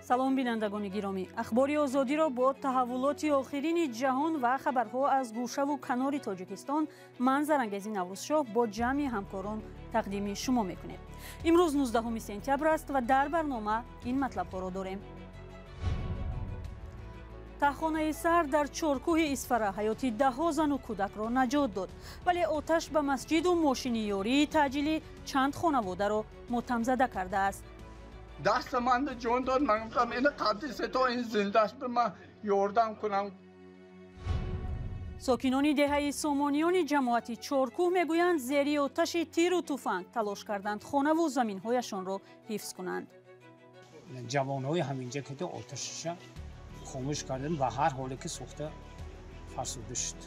салом бинандагони гиромӣ, ахбори озодиро бо таҳаввулоти охирини ҷаҳон ва хабарҳо аз гӯшаву канори Тоҷикистон ман Зарангези Наврӯзшоҳ бо ҷамъи ҳамкорон тақдими шумо мекунем. имрӯз 19 сентябр аст ва дар барнома ин матлабҳоро дорем. таҳхонаи сар дар чоркӯҳи Исфара ҳаёти даҳҳо зану кӯдакро наҷот дод, вале оташ ба масҷиду мошини ёрии таъҷилӣ чанд хонаводаро мотамзада кардааст. дастаманда ҷон дод, ман гуфтам ин қаддисе то ин зиндаш ба ман ёрдам кунам. сокинони деҳаи сомониёни ҷамоати чоркӯҳ мегӯянд зери оташи тиру туфанг талош карданд хонаву заминҳояшонро ҳифз кунанд. ҷавонҳои ҳаминҷа ки оташиша خاموش کردن و هر حالی که سوخته فرسوده شد.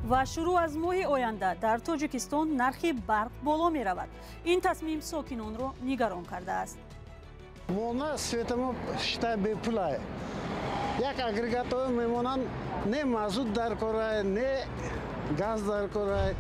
و شروع از ماه آینده در تاجیکستان نرخ برق بالا می رود. این تصمیم ساکنان را نگران کرده است. ما سویتمو شتا به پولای. یک اگریگاتور میمونن نه مازوت در کارای نه گاز در کارای.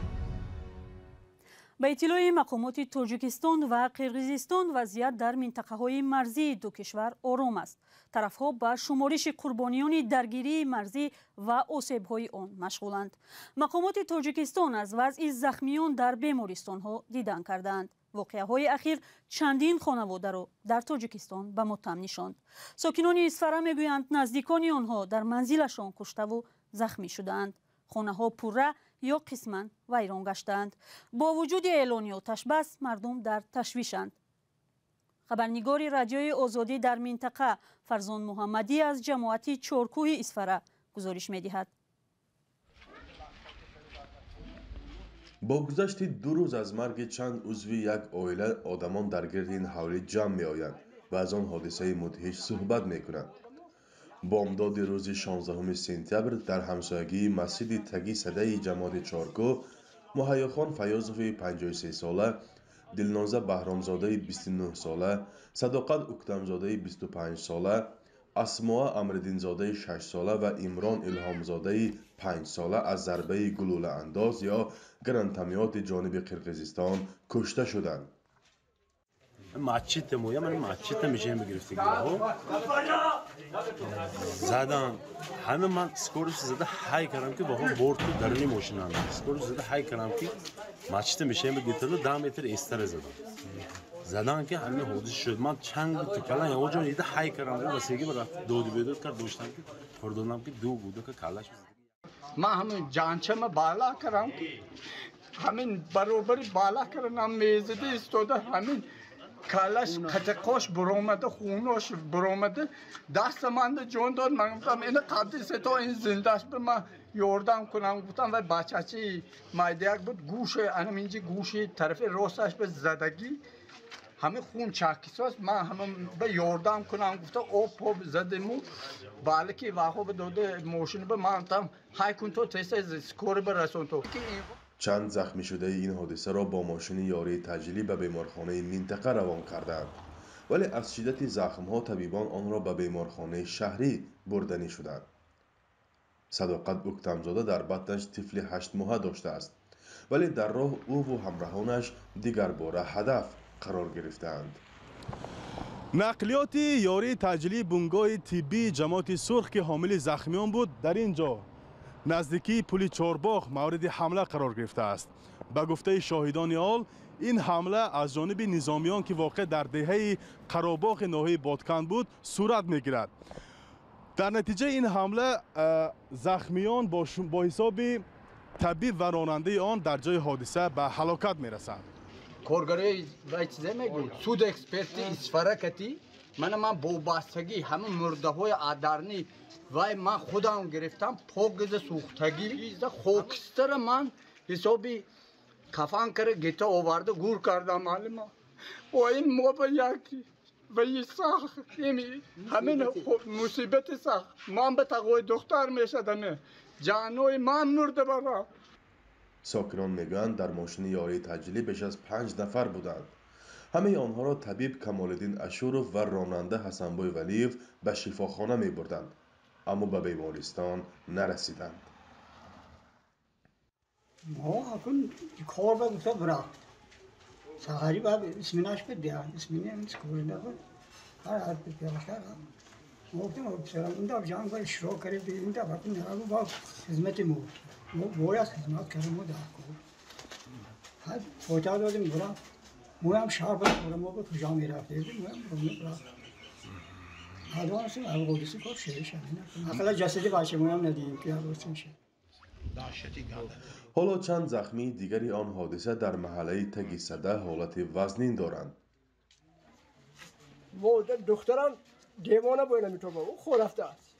با اطلاع مقامات تاجیکستان و قرقیزستان وضعیت در منطقه‌های مرزی دو کشور آرام است. طرف‌ها با شمارش قربانیان درگیری مرزی و آسیب‌های آن مشغولند. مقامات تاجیکستان از وضع زخمیان در بیمارستان‌ها دیدن کردند. واقعه‌های اخیر چندین خانواده را در تاجیکستان به ماتم نشاند. ساکنان اصفهان میگویند نزدیکان آنها در منزلشان کشته و زخمی شدند. خانه‌ها پره یا قسماً ویران گشتند. با وجود اعلان آتش بس مردم در تشویشند. خبرنگار رادیوی آزادی در منطقه فرزان محمدی از جماعت چارکوه اصفهان گزارش می‌دهد. با گذشت 2 روز از مرگ چند عضو یک عائله آدمان در گرد این حولی جمع می‌آیند و از آن حادثه مدهش صحبت می‌کنند. بامداد روز 16 سپتامبر در همسایگی مسجد تگی صدای جماعت چارکو مهیاخان فیاضوف 53 ساله، دلنازه بهرامزاده 29 ساله، صداقت اکتمزاده 25 ساله، اسماء امردینزاده 6 ساله و عمران الهامزاده 5 ساله از ضربه گلوله انداز یا گرانتمیات جانب قرقیزستان کشته شدند. ماچیت مویا من ماچیت میشم بگرفته گیره زدن همه من سکورش زده های کردم که با هم برد تو درونی ماشینم سکورش زده های کردم که ماچیت میشم بگیرتلو 10 متر استر زدن که همین حادثه شد من چند تو کلا یا جان دیده های کردم و واسه برات دو بدود کرد دوستم که فردونم که دو بوده که کلاش من همین جانچم بالا کردم همین برابری بالا کردم میزده استوده همین کالش قطعش برآمده خونش برآمده دستمند جون داد من گفتم این قدیسه تو این زندهش به من یاردم کنم گفتم و بچه‌چی مایدیک بود گوشه همینجی گوشه طرف راستش به زدگی همه خون چاکیساست من همه به یاردم کنم گفتم آب زدمو بالکی واقعا به داده ماشین به من گفتم های کن تو تست اسکور برسون تو چند زخمی شده این حادثه را با ماشین یاری تجلی به بیمارخانه منطقه روان کردند، ولی از شدت زخم‌ها طبیبان آن را به بیمارخانه شهری بردنی شدند. صداقت اکتمزاده در بطنش طفل 8 ماهه داشته است، ولی در راه او و همراهانش دیگر باره هدف قرار گرفتند. نقلیات یاری تجلی بنگاه طبی جماعت سرخ که حامل زخمیان بود در اینجا نزدیکی پل چارباغ مورد حمله قرار گرفته است. به گفته شاهدان حال این حمله از جانب نظامیان که واقع در دهه قراباغ ناحیه بادکن بود صورت میگیرد. در نتیجه این حمله زخمیان با حساب طبیب و راننده آن در جای حادثه به هلاکت میرسند. کارگری و چیزی میگو سود اکسپرتی اصفهان کتی من با بستگی همه مرده های آدرنی وای من خودم گرفتم پوگز سوختگی خوکستر من حسابی کفان کرده گیتا آورده گور کردم معلومه و این موبا یکی و این سخت همین مصیبت سخت من به تقوی دختر میشدم جانوی من مرده برا. ساکنان میگویند در ماشین یاری تجلی بیش از 5 نفر بودند. همه آنها را طبیب کمالالدین اشورف و راننده حسنبای ولیف به شفاخانه می بردند، اما به بیمارستان نرسیدند. ما اکن کار بود برا سهاری بعد اسمیناش بده اسمینه اسکول نبود هر بالاخره گفتم اونجا جنگ شروع کرد اینجا باید نرو با خدمت مو باید خدمت کردم و دارم هر فوتا دادیم برا مو هم شهر برا ما به کجا میرفتیم مو هم برو برا هر وقت الگوریسی کار شده مثلا جسدی باشه مو هم ندیم که الگوریسی میشه حالا چند زخمی دیگری آن حادثه در محله تگی صده حالت وزنین دارند. دخترم دیوانه باید نمیتونه او خور رفته است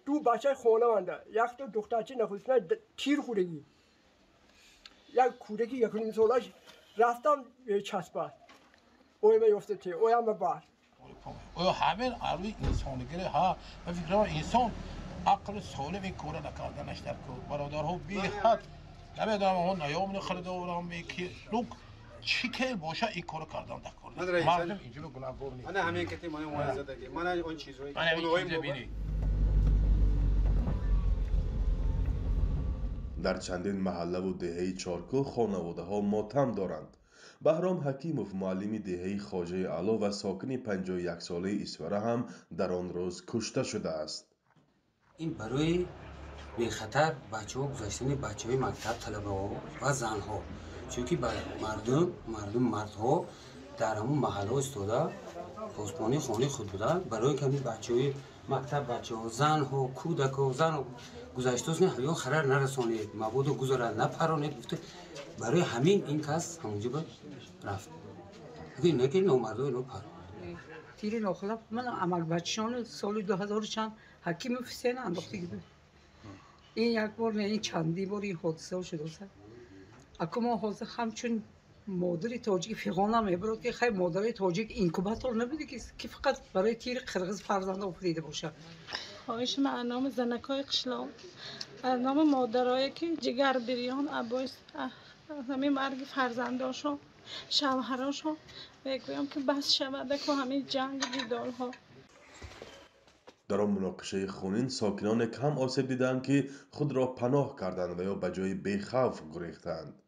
دو بچه خونه منده یک تو دخترچه نخوشتنه تیر خورگی یک کودکی یک نیم سالش رفتم چسبه اوی میفته تی اوی هم بر او همین عروی انسانگری ها و فکر انسان عقل سالم این کار نکردنش در کار برادرها بی حد نمیدونم اون نیامون خریدارم که لوک چی که باشه این کار کردن در کار مردم اینجوری گناهکار نیست من همین کتی من موعظه دادم من اون چیزایی من همین چیزا بینی در چندین محله و دهه چارکو خانواده ها ماتم دارند. بهرام حکیموف معلم دهه خواجه علا و ساکن 51 ساله ایسوره هم در آن روز کشته شده است. این برای به خطر بچه‌ها گذاشتن بچه‌های مکتب طلبه‌ها و زن‌ها چونکه مردها در همون محله استاده پاسبانی خانه خود بودن برای کمی بچه‌های مکتب بچه‌ها زن‌ها کودک‌ها زن گذاشته نه یا خرر نرسانید مبادا گذارن نپرانید گفته برای همین این کس همونجا رفت دیگه نگه نامردای نو پر تیر ناخلاف من عمل بچه‌ان سال 2000 چند حکیم حسین انداخته بود این یک بار نه این چندی بار این حادثه شده است اما حادثه همچون مادر تاجیک فیغانه میبرد که خیلی مادر تاجیک اینکوباتور نبوده که فقط برای تیر قرغز فرزند افتاده باشه خواهش من نام زنکای قشلاق از نام مادرایی که جگر بریان عباس همه مرگ فرزنداشو شوهراشو بگویم که بس شود که همین جنگ دیدارها در آن مناقشه خونین ساکنان کم آسیب دیدند که خود را پناه کردند و یا به جای بیخوف گریختند.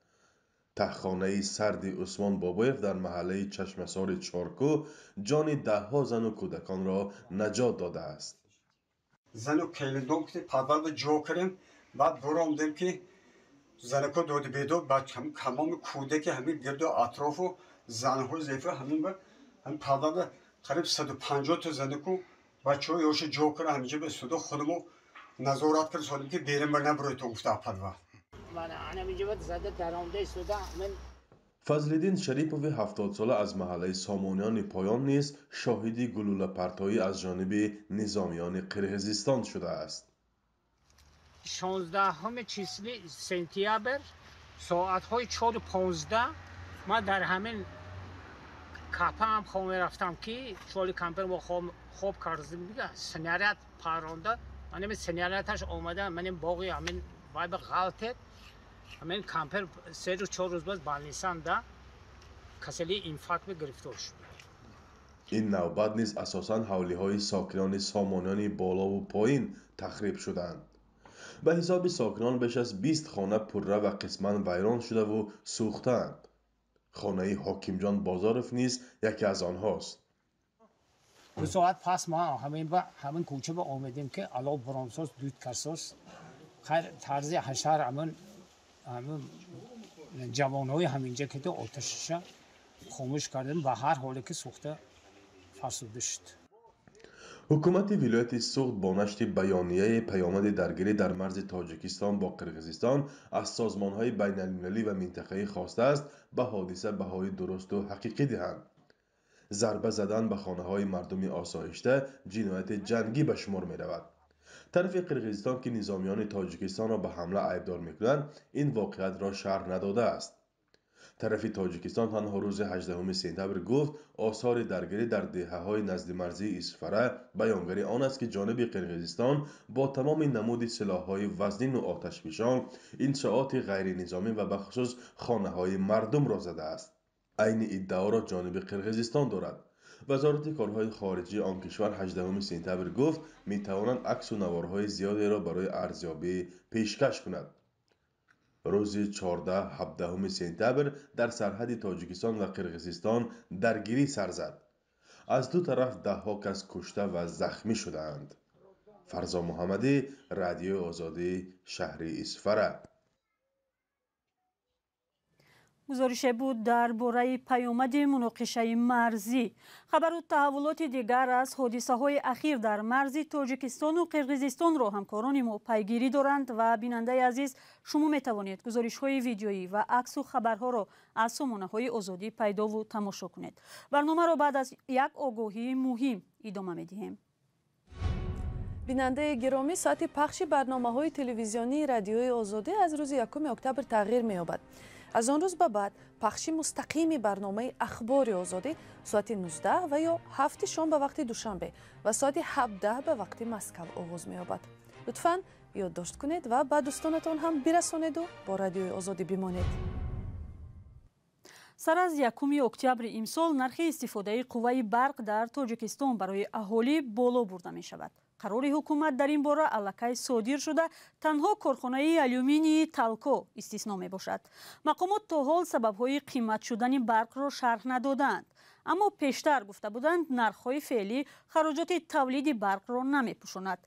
تهخانه سرد عثمان بابایف در محله چشمسار چارکو جان دهها زن و کودکان را نجات داده است. زن و کلیدون که پدر جو کردیم بعد برامدیم که زنکو داد بیدو بعد تمام کودک همین گرد و اطراف و زنها ضعیفه همین پدر قریب 150 تا زنکو بچه ها یوش جو کرد همینجا به صدا خودمو نظارت کرد سالیم که بیرم برنه بروی تو گفته پدر فضلالدین شریپوف 70 ساله از محله سامانیان پایان نیز شاهدی گلوله پرتایی از جانب نظامیان قرقیزستان شده است. 16 چیسلی سپتامبر ساعت‌های 4:15 ما در همین کاپا هم خواهم رفتم که چولی کمپر با خوب کردیم دیگه سناریت پرونده من این سناریتش آمده من این باقی همین وایب غلطه همین کمپر 3 روز 4 روز بعد بالنیسان ده کسلی اینفارکت گرفتار شد. این نوبت نیز اساساً حولی‌های ساکنان سامانیان بالا و پایین تخریب شدند. به حساب ساکنان بیش از 20 خانه پره و قسماً ویران شده و سوختند. خانه حاکم جان بازارف نیز یکی از آنهاست. 2 ساعت پس ما همین کوچه با آمدیم که علا برامساز دود کرساز خیر طرز حشر همین جوانهای همینجا که تو آتشش خاموش کردن و هر حالی که سوخته فرسوده شد. حکومت ولایت سوخت با نشر بیانیه پیامد درگیری در مرز تاجیکستان با قرقیزستان از سازمان‌های بین‌المللی و منطقه‌ای خواسته است به حادثه بهای درست و حقیقی دهند. ضربه زدن به خانه‌های مردم آسایشته جنایت جنگی به شمار می‌رود. طرف قرقیزستان که نظامیان تاجیکستان را به حمله عیبدار می‌کنند این واقعیت را شرح نداده است. طرف تاجیکستان تنها روز 18 سپتامبر گفت آثار درگیری در دهه‌های نزد مرزی ایسفره بیانگر آن است که جانب قرقیزستان با تمام نمود سلاح‌های وزنین و آتشفشان انشاءات غیر نظامی و به خصوص خانه‌های مردم را زده است. عین ادعا را جانب قرقیزستان دارد. وزارت کارهای خارجه آن کشور 18 سپتامبر گفت می‌توانند عکس و نوارهای زیادی را برای ارزیابی پیشکش کند. روز 14-17 سپتامبر در سرحد تاجیکستان و قرقیزستان درگیری سر زد. از دو طرف ده‌ها کس کشته و زخمی شدند. فرزا محمدی، رادیو آزادی، شهر اسفره. گزارش بود درباره پیامد مناقشه مرزی. خبر و تحولات دیگر از حادثه‌های اخیر در مرز تاجیکستان و قرقیزستان را همکاران ما پیگیری دارند و بیننده عزیز شما می توانید گزارش‌های ویدیویی و عکس و خبرها را از سامانه‌های آزادی پیدا و تماشا کنید. برنامه را بعد از یک آگاهی مهم ادامه می‌دهیم. بیننده گرامی، ساعت پخش برنامه‌های تلویزیونی رادیوی آزادی از روز 1 اکتبر تغییر می‌یابد. از آن روز به بعد پخش مستقیم برنامه اخبار آزادی ساعت 19 و یا 7 شام به وقت دوشنبه و ساعت 17 به وقت مسکو آغاز می‌یابد. لطفاً یادداشت کنید و به دوستانتان هم برسانید و با رادیوی آزادی بمانید. سر از 1 اکتبر امسال نرخ استفاده قوه برق در تاجیکستان برای اهالی بالا برده می شود. قرار حکومت در این باره الکی صادر شده تنها کارخانه آلومینی تالکو استثنا می باشد. مقامات تا حال سبب‌های قیمت شدن برق را شرح ندادند، اما پیشتر گفته بودند نرخ‌های فعلی خراجات تولید برق را نمی‌پوشاند.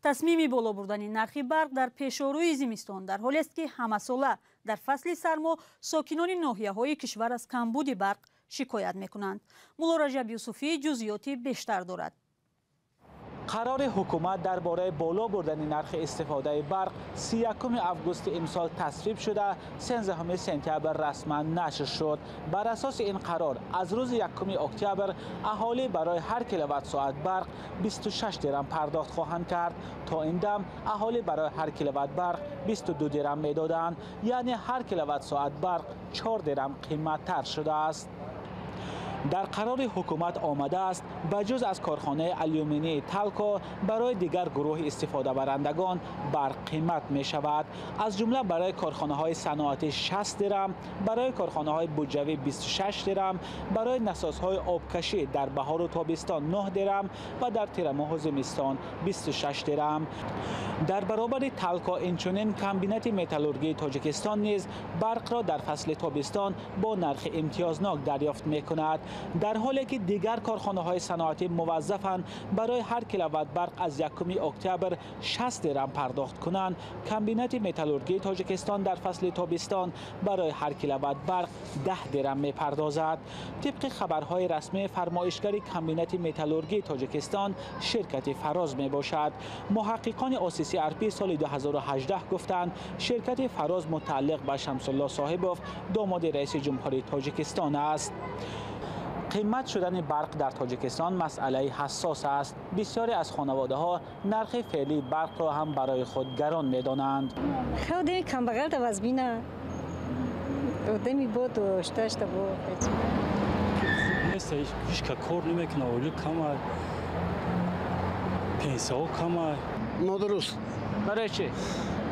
تصمیم بالا بردن نرخ برق در پیش‌روی زمستان در حالی است که همه‌ساله در فصل سرما ساکنان ناحیه‌های کشور از کمبود برق شکایت می‌کنند. مولا رجب یوسفی جزئیاتی بیشتر دارد. قرار حکومت درباره بالا بردن نرخ استفاده برق 31 آگوست امسال تصویب شده 13 سپتامبر رسما نشر شد. بر اساس این قرار از روز 1 اکتبر اهالی برای هر کیلووات ساعت برق 26 درم پرداخت خواهند کرد. تا این دم اهالی برای هر کیلووات برق 22 درم میدادند، یعنی هر کیلووات ساعت برق 4 درم قیمت تر شده است. در قرار حکومت آمده است بجز از کارخانه آلومینی تالکو برای دیگر گروه استفاده برندگان برق قیمت می شود. از جمله برای کارخانه های صنعتی 60 درم، برای کارخانه های بودجوی 26 درم، برای نساز های آبکشی در بهار و تابستان 9 درم و در تیر ماه و زمستان 26 درم. در برابر تالکو اینچنین کمبینت متالورژی تاجیکستان نیز برق را در فصل تابستان با نرخ امتیازناک دریافت می کند، در حالی که دیگر کارخانه های صنعتی موظفند برای هر کیلووات برق از 1 اکتبر 60 درم پرداخت کنند. کمبینت متالورژی تاجیکستان در فصل تابستان برای هر کیلووات برق 10 درم می پردازد. طبق خبرهای رسمی فرمایشگر کمبینت متالورژی تاجیکستان شرکت فراز می باشد. محققان آسیسی ارپی سال 2018 گفتند شرکت فراز متعلق به شمس الله صاحبوف داماد رئیس جمهوری تاجیکستان است. قیمت شدن برق در تاجیکستان مسئله حساس است. بسیاری از خانواده ها نرخ فعلی برق را هم برای خود گران می دانند. خود کم بغل تا وزبینه دمی بود و اشتاشت بود نیست، هیچ که کار نمیکنه، اولی کمه، پنسه ها کمه. نادرست. برای چی؟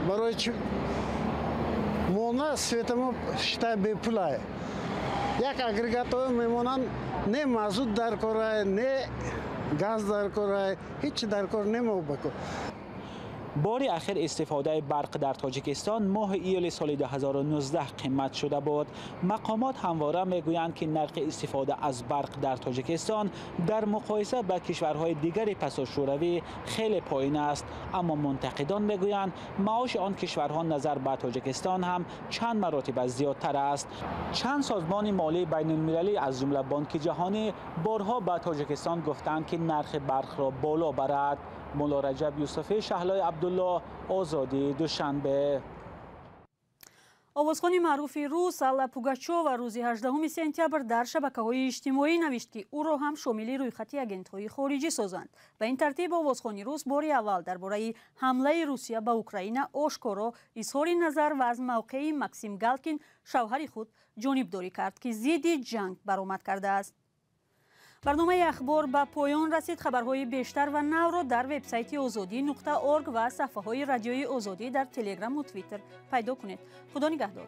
برای چی؟ مونه سویتمو شتای بی پولای. یک اگریگاتور میمونن نه مازوت در کاره، نه گاز در کاره، هیچ در کار نمو بکو. بار اخیر استفاده برق در تاجیکستان ماه ایول سال 2019 قیمت شده بود. مقامات همواره میگویند که نرخ استفاده از برق در تاجیکستان در مقایسه با کشورهای دیگر پساشوروی خیلی پایین است، اما منتقدان میگویند معاش آن کشورها نظر به تاجیکستان هم چند مراتب زیادتر است. چند سازمان مالی بین المللی از جمله بانک جهانی بارها به تاجیکستان گفتند که نرخ برق را بالا برد. مولا رجب یوسفی، شهلای عبدالله، آزادی، دوشنبه. آوازخوان معروف روس آلا پوگاچووا روزی 18 سپتامبر در شبکه‌های اجتماعی نوشت که او را هم شامل رویخط آگنت‌های خارجی سازند. به این ترتیب آوازخوان روس بار اول درباره حمله روسیه به اوکراین آشکارا اظهار نظر و از موقع ماکسیم گالکین شوهر خود جانبداری کرد که ضد جنگ برآمد کرده است. برنامه اخبار به پایان رسید. خبرهای بیشتر و نو را در وبسایت azadi.org و صفحه‌های رادیوی آزادی در تلگرام و توییتر پیدا کنید. خدا نگهدار.